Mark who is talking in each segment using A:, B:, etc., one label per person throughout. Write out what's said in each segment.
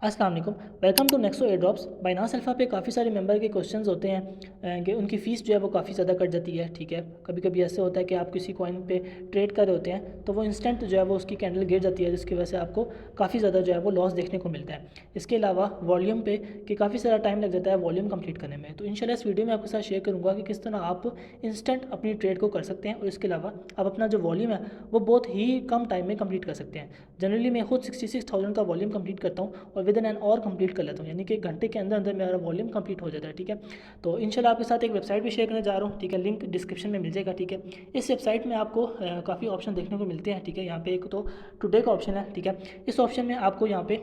A: अस्सलाम वालेकुम। Welcome to Nexo air drops. Binance Alpha पे काफ़ी सारे मेंबर के क्वेश्चंस होते हैं कि उनकी फ़ीस जो है वो काफ़ी ज़्यादा कट जाती है। ठीक है, कभी कभी ऐसे होता है कि आप किसी कॉइन पे ट्रेड कर रहे होते हैं तो वो इंस्टेंट जो है वो उसकी कैंडल गिर जाती है, जिसकी वजह से आपको काफ़ी ज़्यादा जो है वो लॉस देखने को मिलता है। इसके अलावा वॉल्यूम पे कि काफ़ी सारा टाइम लग जाता है वॉल्यूम कंप्लीट करने में। तो इंशाल्लाह इस वीडियो में आपके साथ शेयर करूँगा कि किस तरह आप इंस्टेंट अपनी ट्रेड को कर सकते हैं और इसके अलावा आप अपना जो वॉल्यूम है वो बहुत ही कम टाइम में कंप्लीट कर सकते हैं। जनरली मैं खुद 66,000 का वॉल्यूम कंप्लीट करता हूँ और with in an hour complete कर लेता हूँ, यानी कि एक घंटे के अंदर अंदर मेरा वॉल्यूम कंप्लीट हो जाता है। ठीक है, तो इंशाल्लाह आपके साथ एक वेबसाइट भी शेयर करने जा रहा हूँ। ठीक है, लिंक डिस्क्रिप्शन में मिल जाएगा। ठीक है, इस वेबसाइट में आपको काफ़ी ऑप्शन देखने को मिलते हैं। ठीक है, यहाँ पे एक तो टुडे का ऑप्शन है। ठीक है, इस ऑप्शन में आपको यहाँ पे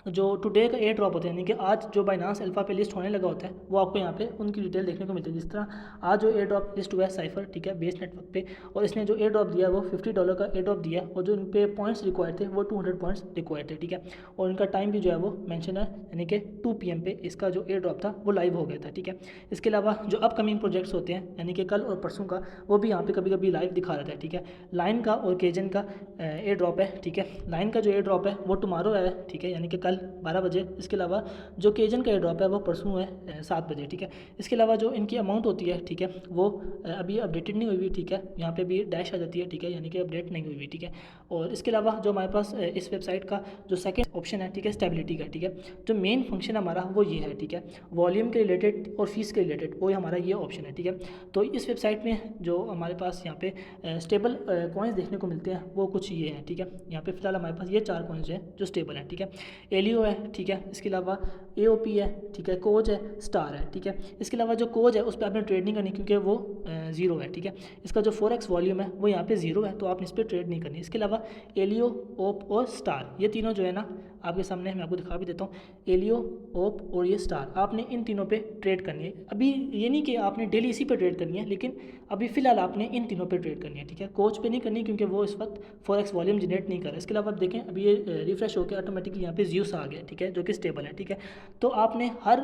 A: जो टुडे का एयर ड्रॉप होता है, यानी कि आज जो बाइनास अल्फा पे लिस्ट होने लगा होता है, वो आपको यहाँ पे उनकी डिटेल देखने को मिलती है। जिस तरह आज जो एयर ड्रॉप लिस्ट हुआ है साइफर, ठीक है, बेस नेटवर्क पे, और इसने जो एयर ड्रॉप दिया है वो $50 का एयर ड्रॉप दिया है, और जो इन पे पॉइंट्स रिक्वायर्ड थे वो 200 पॉइंट्स रिक्वायर्ड थे। ठीक है, और इनका टाइम भी जो है वो मैंशन है, यानी कि 2 PM पे इसका जो एयर ड्रॉप था वो लाइव हो गया था। ठीक है, इसके अलावा जो अपकमिंग प्रोजेक्ट्स होते हैं, यानी कि कल और परसों का, वो भी यहाँ पे कभी कभी लाइव दिखा रहता है। ठीक है, लाइन का और केजन का एयर ड्रॉप है। ठीक है, लाइन का जो एयर ड्रॉप है वो टुमारो है। ठीक है, यानी कि कल 12 बजे। इसके अलावा जो केजन का एयर ड्रॉप है वो परसों है 7 बजे। ठीक है, इसके अलावा जो इनकी अमाउंट होती है, ठीक है, वो अभी अपडेटेड नहीं हुई हुई। ठीक है, यहाँ पे भी डैश आ जाती है। ठीक है, यानी कि अपडेट नहीं हुई हुई। ठीक है, और इसके अलावा जो हमारे पास इस वेबसाइट का जो सेकेंड ऑप्शन है, ठीक है, स्टेबिलिटी का। ठीक है, जो मेन फंक्शन हमारा वो ये है। ठीक है, वॉल्यूम के रिलेटेड और फीस के रिलेटेड वो हमारा ये ऑप्शन है। ठीक है, तो इस वेबसाइट में जो हमारे पास यहाँ पे स्टेबल कॉइन्स देखने को मिलते हैं वो कुछ ये हैं। ठीक है, यहाँ पे फिलहाल हमारे पास ये 4 कॉइन्स हैं जो स्टेबल हैं। ठीक है, एलियो है। ठीक है, इसके अलावा एओपी है। ठीक है, कोज है, स्टार है। ठीक है, इसके अलावा जो कोज है उस पर आपने ट्रेड नहीं करनी क्योंकि वो ज़ीरो है। ठीक है, इसका जो 4x वॉल्यूम है वो यहाँ पे ज़ीरो है, तो आपने इस पर ट्रेड नहीं करनी। इसके अलावा एलियो, ओप और स्टार, ये तीनों जो है ना आपके सामने, मैं आपको दिखा भी देता हूँ। एलियो, ओप और ये स्टार, आपने इन तीनों पे ट्रेड करनी है। अभी ये नहीं कि आपने डेली इसी पे ट्रेड करनी है, लेकिन अभी फ़िलहाल आपने इन तीनों पे ट्रेड करनी है। ठीक है, कोच पे नहीं करनी क्योंकि वो इस वक्त 4x वॉल्यूम जनरेट नहीं कर रहा है। इसके अलावा आप देखें अभी ये रिफ्रेश होकर ऑटोमेटिकली यहाँ पे ज्यूस आ गया। ठीक है, जो कि स्टेबल है। ठीक है, तो आपने हर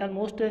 A: ऑलमोस्ट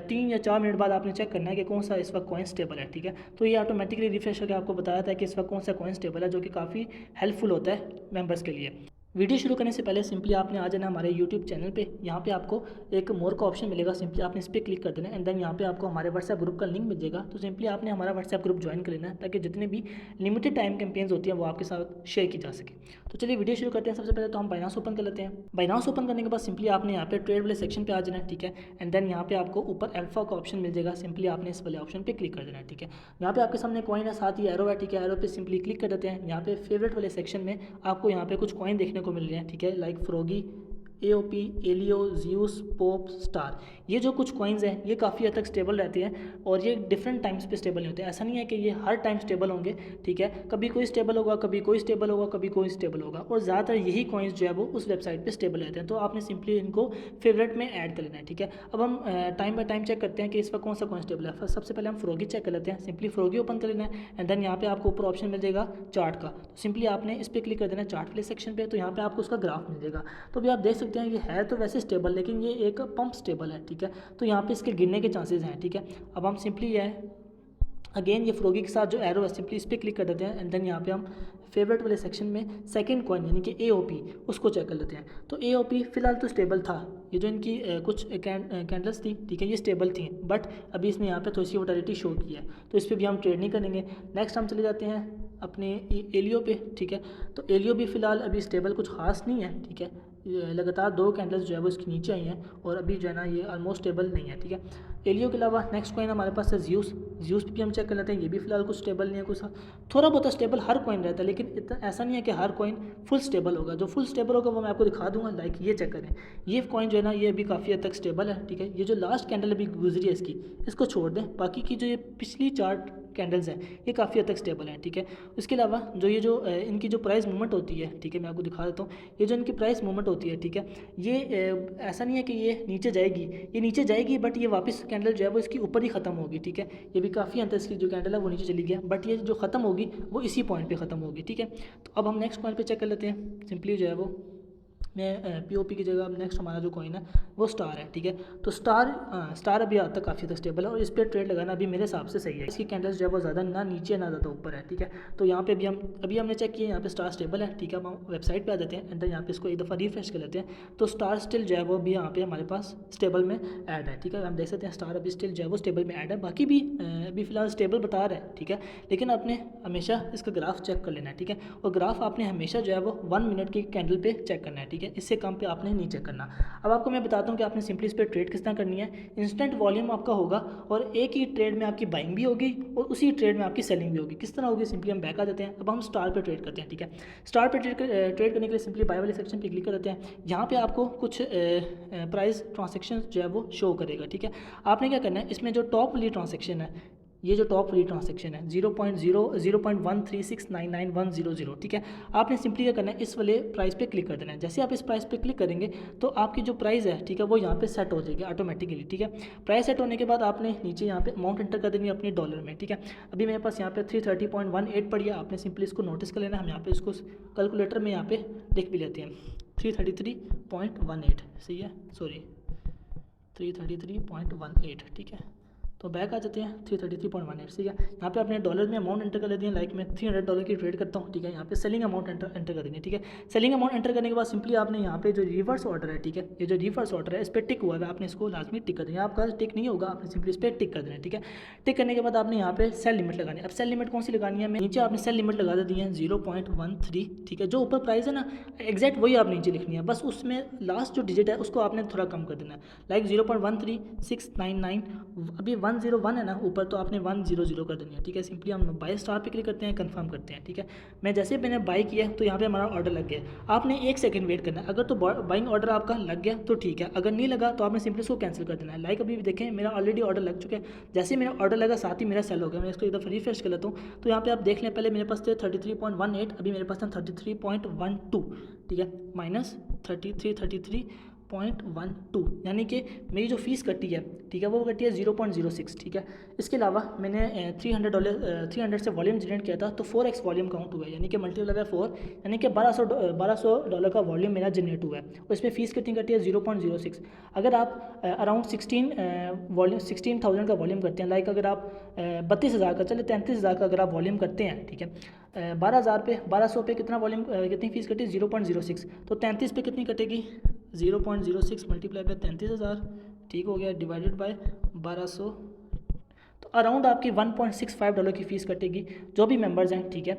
A: 3 या 4 मिनट बाद आपने चेक करना है कि कौन सा इस वक्त कॉइन स्टेबल है। ठीक है, तो ये ऑटोमेटिकली रिफ्रेश करके आपको बताया था कि इस वक्त कौन सा कॉइन स्टेबल है, जो कि काफ़ी हेल्पफुल होता है मेंबर्स के लिए। वीडियो शुरू करने से पहले सिंपली आपने आ जाना हमारे यूट्यूब चैनल पे। यहाँ पे आपको एक मोर का ऑप्शन मिलेगा, सिंपली आपने इस पर क्लिक कर देना एंड देन यहाँ पे आपको हमारे व्हाट्सएप ग्रुप का लिंक मिल जाएगा। तो सिंपली आपने हमारा व्हाट्सएप ग्रुप ज्वाइन कर लेना है ताकि जितने भी लिमिटेड टाइम कैंपेन्स होती हैं वो आपके साथ शेयर की जा सके। तो चलिए वीडियो शुरू करते हैं। सबसे पहले तो हम बाइनास ओपन कर लेते हैं। बाइनास ओपन करने के बाद सिंपली आपने यहाँ पे ट्रेड वाले सेक्शन पे आ जाना है। ठीक है, एंड देन यहाँ पे आपको ऊपर अल्फा का ऑप्शन मिल जाएगा, सिंपली आपने इस वाले ऑप्शन पे क्लिक कर देना है। ठीक है, यहाँ पे आपके सामने कॉइन है, साथ ही एरो है। ठीक है, एरो पे सिंपली क्लिक कर देते हैं। यहाँ पे फेवरेट वाले सेक्शन में आपको यहाँ पे कुछ कॉइन देखने को मिल रहे हैं। ठीक है, like Froggy, AOP, Alio, juice, Pop, Star, ये जो कुछ कॉइन्स हैं ये काफ़ी हद तक स्टेबल रहते हैं और ये डिफरेंट टाइम्स पे स्टेबल नहीं होते। ऐसा नहीं है कि ये हर टाइम स्टेबल होंगे। ठीक है, कभी कोई स्टेबल होगा, कभी कोई स्टेबल होगा, कभी कोई स्टेबल होगा, और ज़्यादातर यही कॉइन्स जो है वो उस वेबसाइट पे स्टेबल रहते हैं। तो आपने सिंपली इनको फेवरेट में ऐड कर लेना है। ठीक है, अब हम टाइम बाय टाइम चेक करते हैं कि इस वक्त कौन सा कॉइन स्टेबल है। सबसे पहले हम फ्रोगी चेक कर लेते हैं। सिंपली फ्रोगी ओपन कर लेना है एंड देन यहाँ पे आपको ऊपर ऑप्शन मिल जाएगा चार्ट का। तो सिंपली आपने इस पर क्लिक कर देना है चार्ट वाले सेक्शन पे, तो यहाँ पे आपको उसका ग्राफ मिल जाएगा। तो अभी आप देख सकते हैं ये है तो वैसे स्टेबल, लेकिन ये एक पंप स्टेबल है। ठीक है, तो यहाँ पे इसके गिरने के चांसेस हैं। ठीक है, अब हम सिंपली ये अगेन ये फ्रोगी के साथ जो एरो है सिंपली इस पर क्लिक कर देते हैं एंड देन यहाँ पे हम फेवरेट वाले सेक्शन में सेकंड कॉइन यानी कि एओपी उसको चेक कर लेते हैं। तो एओपी फिलहाल तो स्टेबल था, ये जो इनकी कुछ कैंडल्स थी, ठीक है, ये स्टेबल थी, बट अभी इसने यहाँ पे थोड़ी सी वोटालिटी शो की है, तो इस पर भी हम ट्रेड नहीं करेंगे। नेक्स्ट हम चले जाते हैं अपने एलियो पे। ठीक है, तो एलियो भी फिलहाल अभी स्टेबल कुछ खास नहीं है। ठीक है, लगातार 2 कैंडल्स जो है वो इसके नीचे आई हैं और अभी जो है ना ये ऑलमोस्ट स्टेबल नहीं है। ठीक है, एलियो के अलावा नेक्स्ट कॉइन हमारे पास है ज्यूस। ज्यूस भी हम चेक कर लेते हैं, ये भी फिलहाल कुछ स्टेबल नहीं है। कुछ थोड़ा बहुत स्टेबल हर कॉइन रहता है, लेकिन इतना ऐसा नहीं है कि हर कॉइन फुल स्टेबल होगा। जो फुल स्टेबल होगा वो मैं आपको दिखा दूंगा, लाइक ये चेक करें, ये कॉइन जो है ना ये अभी काफ़ी हद तक स्टेबल है। ठीक है, ये जो लास्ट कैंडल अभी गुजरी है इसकी, इसको छोड़ दें, बाकी की जो ये पिछली 4 कैंडल्स हैं ये काफ़ी हद तक स्टेबल हैं। ठीक है, उसके अलावा जो ये जो इनकी जो प्राइस मूवमेंट होती है, ठीक है, मैं आपको दिखा देता हूँ, ये जो इनकी प्राइस मूवमेंट होती है, ठीक है, ये ऐसा नहीं है कि ये नीचे जाएगी, ये नीचे जाएगी बट ये वापस कैंडल जो है वो इसकी ऊपर ही ख़त्म होगी। ठीक है, ये भी काफ़ी हद तक इसकी जो कैंडल है वो नीचे चली गया, बट ये जो ख़त्म होगी वो इसी पॉइंट पर ख़त्म होगी। ठीक है, तो अब हम नेक्स्ट पॉइंट पर चेक कर लेते हैं। सिंपली जो है वो मैं पीओपी की जगह अब नेक्स्ट हमारा जो कॉइन है वो स्टार है, ठीक है। तो स्टार अभी आज तक काफ़ी तक स्टेबल है और इस पर ट्रेड लगाना अभी मेरे हिसाब से सही है। इसकी कैंडल्स जो है वो ज़्यादा ना नीचे ना ज़्यादा ऊपर है, ठीक है। तो यहाँ पे भी अभी हमने चेक किया, यहाँ पे स्टार स्टेबल है, ठीक है। अब हम वेबसाइट पे आ जाते हैं, एंड यहाँ पे इसको एक दफ़ा रिफ्रेश कर लेते हैं, तो स्टार स्टिल जो है वो भी यहाँ पे हमारे पास स्टेबल में ऐड है, ठीक है। हम देख सकते हैं स्टार अभी स्टिल जो है वो स्टेबल में ऐड है, बाकी भी अभी फिलहाल स्टेबल बता रहा है, ठीक है। लेकिन आपने हमेशा इसका ग्राफ चेक कर लेना है, ठीक है। और ग्राफ आपने हमेशा जो है वो 1 मिनट की कैंडल पे चेक करना है, ठीक है। इससे कम पे आपने नहीं चेक करना। अब आपको मैं बताता हूँ कि आपने सिंपली इस पर ट्रेड किस तरह करनी है। इंस्टेंट वॉल्यूम आपका होगा और एक ही ट्रेड में आपकी बाइंग भी होगी और उसी ट्रेड में आपकी सेलिंग भी होगी। किस तरह होगी, सिंपली हम बैक आ जाते हैं। अब हम स्टार पे ट्रेड करते हैं, ठीक है। स्टार पे ट्रेड करने के लिए सिंपली बाय वाले सेक्शन पे क्लिक कर देते हैं। यहाँ पे आपको कुछ प्राइस ट्रांजेक्शन जो है वो शो करेगा, ठीक है। आपने क्या करना है, इसमें जो टॉप वाली ट्रांजेक्शन है, ये जो टॉप वाली ट्रांजेक्शन है 0.136999100, ठीक है। आपने सिंपली क्या करना है, इस वाले प्राइस पे क्लिक कर देना है। जैसे आप इस प्राइस पे क्लिक करेंगे तो आपकी जो प्राइस है, ठीक है, वो यहाँ पे सेट हो जाएगी ऑटोमेटिकली, ठीक है। प्राइस सेट होने के बाद आपने नीचे यहाँ पे अमाउंट एंटर कर देनी है अपनी डॉलर में, ठीक है। अभी मेरे पास यहाँ पे 330.18 पड़ी है, आपने सिंपली इसको नोटिस कर लेना। हम यहाँ पे इसको कैलकुलेटर में यहाँ पे लिख भी लेते हैं 333.18, सही है, सॉरी 333.18, ठीक है। तो बैक आ जाते हैं 333.18, ठीक है। यहाँ पे अपने डॉलर में अमाउंट एंटर कर लेते हैं, लाइक मैं $300 की ट्रेड करता हूँ, ठीक है। यहाँ पे सेलिंग अमाउंट एंटर कर देंगे, ठीक है। सेलिंग अमाउंट एंटर करने के बाद सिंपली आपने यहाँ पे जो रिवर्स ऑर्डर है, ठीक है, ये जो रिवर्स ऑर्डर है इस पर टिक हुआ है, आपने इसको लाजमी टिक कर देना। आपका टिक नहीं होगा, आपने सिंपली इस पर टिक कर देना, ठीक है। टिक करने के बाद आपने यहाँ पे सेल लिमिट लगानी है। अब सेल लिमिट कौन सी लगानी है, नीचे आपने सेल लिमिट लगा दी है 0.13, ठीक है। जो ऊपर प्राइस है ना एग्जैक्ट वही आप नीचे लिखनी है, बस उसमें लास्ट जो डिजिट है उसको आपने थोड़ा कम कर देना है, लाइक 0.13699। अभी 101 है ना ऊपर, तो आपने 100 कर देनी है, ठीक है। सिंपली हम बाय स्टार पे क्लिक करते हैं, कंफर्म करते हैं, ठीक है। मैं जैसे मैंने बाय किया तो यहाँ पे हमारा ऑर्डर लग गया। आपने 1 सेकंड वेट करना है, अगर तो बाइंग ऑर्डर आपका लग गया तो ठीक है, अगर नहीं लगा तो आपने सिंपली उसको कैंसिल कर देना है। लाइक अभी देखें मेरा ऑलरेडी ऑर्डर लग चुका है, जैसे ही मेरा ऑर्डर लगा साथ ही मेरा सेल हो गया। मैं इसको एक दफ़ा रिफ्रेश कर लेता हूँ, तो यहाँ पे आप देख लें, पहले मेरे पास थे 33.18, अभी मेरे पास था 33.12, ठीक है, माइनस 33.12, यानी कि मेरी जो फीस कटी है, ठीक है, वो कटी है 0.06, ठीक है। इसके अलावा मैंने $300 से वॉल्यूम जनरेट किया था, तो 4x वॉल्यूम काउंट हुआ है, यानी कि मल्टीप्लाई बाय 4, यानी कि $1200 का वॉल्यूम मेरा जनरेट हुआ है और इसमें फ़ीस कितनी कटी है 0.06। अगर आप अराउंड 16,000 का वॉल्यूम करते हैं, लाइक अगर आप 32,000 का, चले 33,000 का अगर आप वॉल्यूम करते हैं, ठीक है, 1200 पे कितना वॉल्यूम, कितनी फीस कटी 0.06, तो 33 पे कितनी कटेगी 0.06 मल्टीप्लाई बाय 33,000, ठीक हो गया, डिवाइडेड बाय 1200, तो अराउंड आपकी $1.65 की फ़ीस कटेगी। जो भी मेंबर्स हैं, ठीक है,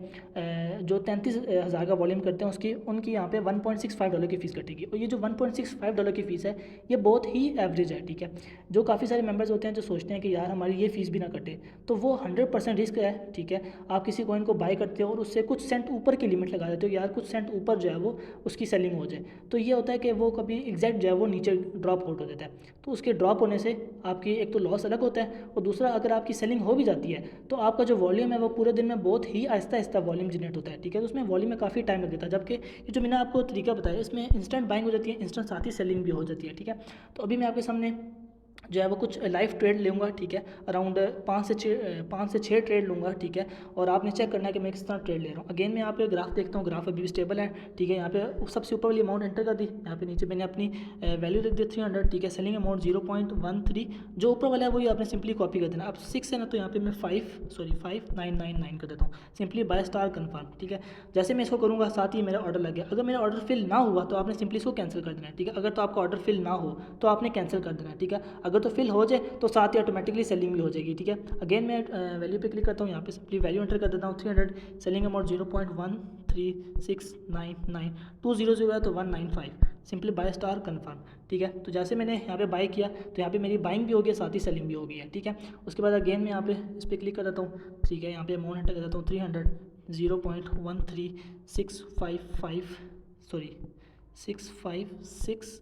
A: जो 33,000 का वॉल्यूम करते हैं उनकी यहाँ पे $1.65 की फ़ीस कटेगी। और ये जो $1.65 की फ़ीस है ये बहुत ही एवरेज है, ठीक है। जो काफ़ी सारे मेंबर्स होते हैं जो सोचते हैं कि यार हमारी ये फ़ीस भी ना कटे, तो वो 100% रिस्क है, ठीक है। आप किसी कॉइन को बाय करते हो और उससे कुछ सेंट ऊपर की लिमिट लगा देते हो, यार कुछ सेंट ऊपर जो है वो उसकी सेलिंग हो जाए, तो ये होता है कि वो कभी एग्जैक्ट जो है वो नीचे ड्रॉप आउट हो जाता है। तो उसके ड्रॉप होने से आपकी एक तो लॉस अलग होता है, और दूसरा अगर आपकी सेलिंग हो भी जाती है तो आपका जो वॉल्यूम है वो पूरे दिन में बहुत ही आहिस्ता आहिस्ता वॉल्यूम जनरेट होता है, ठीक है। तो उसमें वॉल्यूम में काफ़ी टाइम लग जाता है, जबकि ये जो मैंने आपको तरीका बताया इसमें इंस्टेंट बाइंग हो जाती है, इंस्टेंट साथ ही सेलिंग भी हो जाती है, ठीक है। तो अभी मैं आपके सामने जो है वो कुछ लाइव ट्रेड लूँगा, ठीक है, अराउंड 5 से 6 ट्रेड लूँगा, ठीक है। और आपने चेक करना है कि मैं किस तरह ट्रेड ले रहा हूँ। अगेन मैं यहाँ पे ग्राफ देखता हूँ, ग्राफ अभी भी स्टेबल है, ठीक है। यहाँ पे सबसे ऊपर वाली अमाउंट एंटर कर दी, यहाँ पे नीचे मैंने अपनी वैल्यू लिख दी 300, ठीक है। सेलिंग अमाउंट 0.13, जो ऊपर वाला है वही आपने सिंपली कॉपी कर देना। अब 6 है ना, तो यहाँ पे मैं 5999 कर देता हूँ, सिंपली बाय स्टार कन्फर्म, ठीक है। जैसे मैं इसको करूँगा साथ ही मेरा ऑर्डर लग गया। अगर मेरा ऑर्डर फिल ना हुआ तो आपने सिंपली इसको कैंसिल कर देना है, ठीक है। अगर तो आपका ऑर्डर फिल ना हो तो आपने कैंसिल कर देना है, ठीक है। अगर तो फिल हो जाए तो साथ ही ऑटोमेटिकली सेलिंग भी हो जाएगी, ठीक है। अगेन मैं वैल्यू पे क्लिक करता हूँ, यहाँ पे सिंपली वैल्यू एंटर कर देता हूँ 300, सेलिंग अमाउंट 0.13699, 200 है तो 195, सिंपली बाय स्टार कन्फर्म, ठीक है। तो जैसे मैंने यहाँ पे बाय किया तो यहाँ पे मेरी बाइंग भी हो गई, साथ ही सेलिंग भी हो गई है, ठीक है। उसके बाद अगेन मैं यहाँ पे इस पर क्लिक कर देता हूँ, ठीक है। यहाँ पे अमाउंट एंटर कर देता हूँ 300, 0.13655, सॉरी 656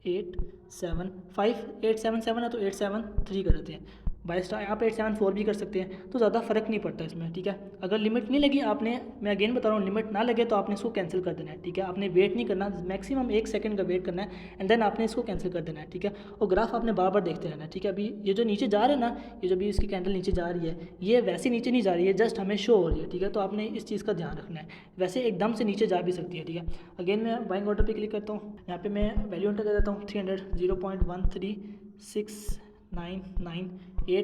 A: 875 877 है तो 873 कर देते हैं, बाय स्टार आप 874 भी कर सकते हैं, तो ज़्यादा फ़र्क नहीं पड़ता इसमें, ठीक है। अगर लिमिट नहीं लगी आपने, मैं अगेन बता रहा हूँ, लिमिट ना लगे तो आपने इसको कैंसिल कर देना है, ठीक है। आपने वेट नहीं करना, मैक्सिमम 1 सेकंड का वेट करना है एंड देन आपने इसको कैंसिल कर देना है, ठीक है। और ग्राफ आपने बार बार देखते रहना है, ठीक है। अभी ये जो नीचे जा रहा है ना, ये जो भी इसकी कैंडल नीचे जा रही है, ये वैसे नीचे नहीं जा रही है, जस्ट हमें शो हो रही है, ठीक है। तो आपने इस चीज़ का ध्यान रखना है, वैसे एकदम से नीचे जा भी सकती है, ठीक है। अगेन मैं बाइंग ऑर्डर पे क्लिक करता हूँ, यहाँ पे मैं वैल्यू एंटर कर देता हूँ 300, 0.136998117 है,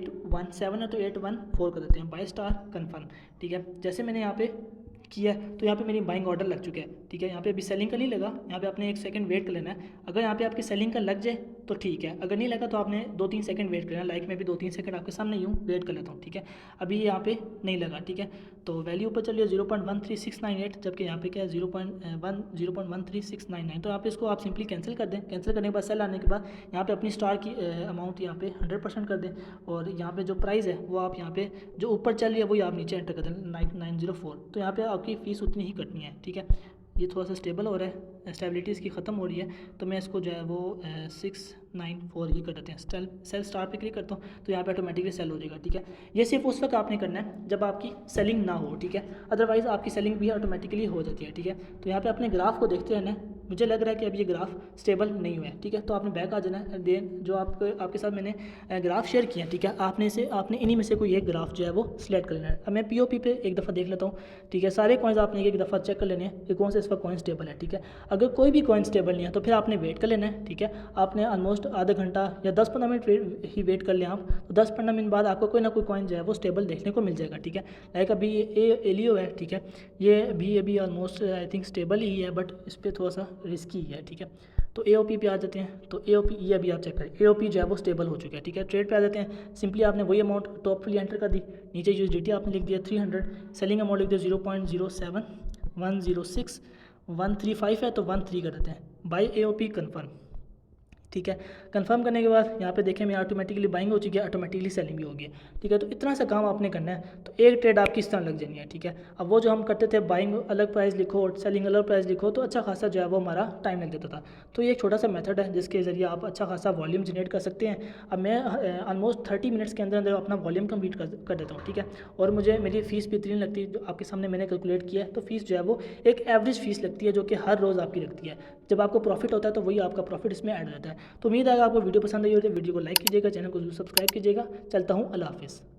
A: तो 814 कर देते हैं, बाय स्टार कन्फर्म, ठीक है। जैसे मैंने यहाँ पे किया है तो यहाँ पे मेरी बाइंग ऑर्डर लग चुका है, ठीक है। यहाँ पे अभी सेलिंग का नहीं लगा, यहाँ पे आपने 1 सेकंड वेट कर लेना है। अगर यहाँ पे आपकी सेलिंग का लग जाए तो ठीक है, अगर नहीं लगा तो आपने 2-3 सेकंड वेट करना है। लाइक मैं भी 2-3 सेकंड आपके सामने यूँ वेट कर लेता हूँ, ठीक है। अभी यहाँ पे नहीं लगा, ठीक है। तो वैल्यू ऊपर चलिए 0.13698, जबकि यहाँ पे क्या है 0.13699। तो यहाँ पे इसको आप सिंपली कैंसिल कर दें। कैंसिल करने के बाद सेल आने के बाद यहाँ पे अपनी स्टार की अमाउंट यहाँ पे 100% कर दें, और यहाँ पे जो प्राइस है वो आप यहाँ पे जो ऊपर चल रही है वही आप नीचे एंटर कर दें 90904। तो यहाँ पे आपकी फ़ीस उतनी ही कटनी है, ठीक है। ये थोड़ा सा स्टेबल हो रहा है, स्टेबिलिटी इसकी ख़त्म हो रही है, तो मैं इसको जो है वो 694 ही कर देते हैं। सेल स्टार पे क्लिक करता हूँ तो यहाँ पे ऑटोमेटिकली सेल हो जाएगा, ठीक है। ये सिर्फ उस वक्त आपने करना है जब आपकी सेलिंग ना हो, ठीक है। अदरवाइज़ आपकी सेलिंग भी ऑटोमेटिकली हो जाती है, ठीक है। तो यहाँ पे अपने ग्राफ को देखते रहना है। मुझे लग रहा है कि अब ये ग्राफ स्टेबल नहीं हुआ है, ठीक है। तो आपने बैक आ जाना है। देन जो आपके साथ मैंने ग्राफ शेयर किया है, ठीक है, आपने इन्हीं में से कोई एक ग्राफ जो है वो सिलेक्ट कर लेना है। अब मैं पीओपी पे एक दफ़ा देख लेता हूँ, ठीक है। सारे कॉइन्स आपने एक दफ़ा चेक कर लेने हैं कि कौन सा इसका कॉइन स्टेबल है, ठीक है। अगर कोई भी कॉइन स्टेबल नहीं है तो फिर आपने वेट कर लेना है, ठीक है। आपने ऑलमोस्ट आधा घंटा या 10-15 मिनट ही वेट कर लें आप, तो 10-15 मिनट बाद आपको कोई ना कोई कॉइन जो है वो स्टेबल देखने को मिल जाएगा, ठीक है। लाइक अभी ये एलियो है, ठीक है, ये भी अभी ऑलमोस्ट आई थिंक स्टेबल ही है, बट इस पर थोड़ा सा रिस्की है, ठीक है। तो एओपी पे आ जाते हैं, तो एओपी ये अभी आप चेक करें, एओपी जो है वो स्टेबल हो चुका है, ठीक है। ट्रेड पे आ जाते हैं, सिंपली आपने वही अमाउंट टॉप पे एंटर कर दी, नीचे यूएसडीटी आपने लिख दिया 300, सेलिंग अमाउंट लिख दिया 0.07106, 135 है तो 13 कर देते हैं, बाई एओपी कन्फर्म, ठीक है। कंफर्म करने के बाद यहाँ पे देखें मैं ऑटोमेटिकली बाइंग हो चुकी है, ऑटोमेटिकली सेलिंग भी हो गई है, ठीक है। तो इतना सा काम आपने करना है, तो एक ट्रेड आपकी इस तरह लग जानी है, ठीक है। अब वो जो हम करते थे बाइंग अलग प्राइस लिखो और सेलिंग अलग प्राइस लिखो, तो अच्छा खासा जो है वो हमारा टाइम लग जाता था। तो ये एक छोटा सा मेथड है जिसके ज़रिए आप अच्छा खासा वॉल्यूम जनरेट कर सकते हैं। अब मैं ऑलमोस्ट 30 मिनट्स के अंदर अंदर अपना वॉल्यूम कम्प्लीट कर देता हूँ, ठीक है। और मुझे मेरी फ़ीस भी इतनी लगती है, जो आपके सामने मैंने कैलकुलेट किया है। तो फ़ीस जो है वो एक एवरेज फ़ीस लगती है जो कि हर रोज़ आपकी लगती है। जब आपको प्रॉफिट होता है तो वही आपका प्रॉफिट इसमें ऐड हो जाता है। तो उम्मीद है आपको वीडियो पसंद आई हो तो वीडियो को लाइक कीजिएगा, चैनल को जरूर सब्सक्राइब कीजिएगा। चलता हूँ, अल्लाह हाफिज़।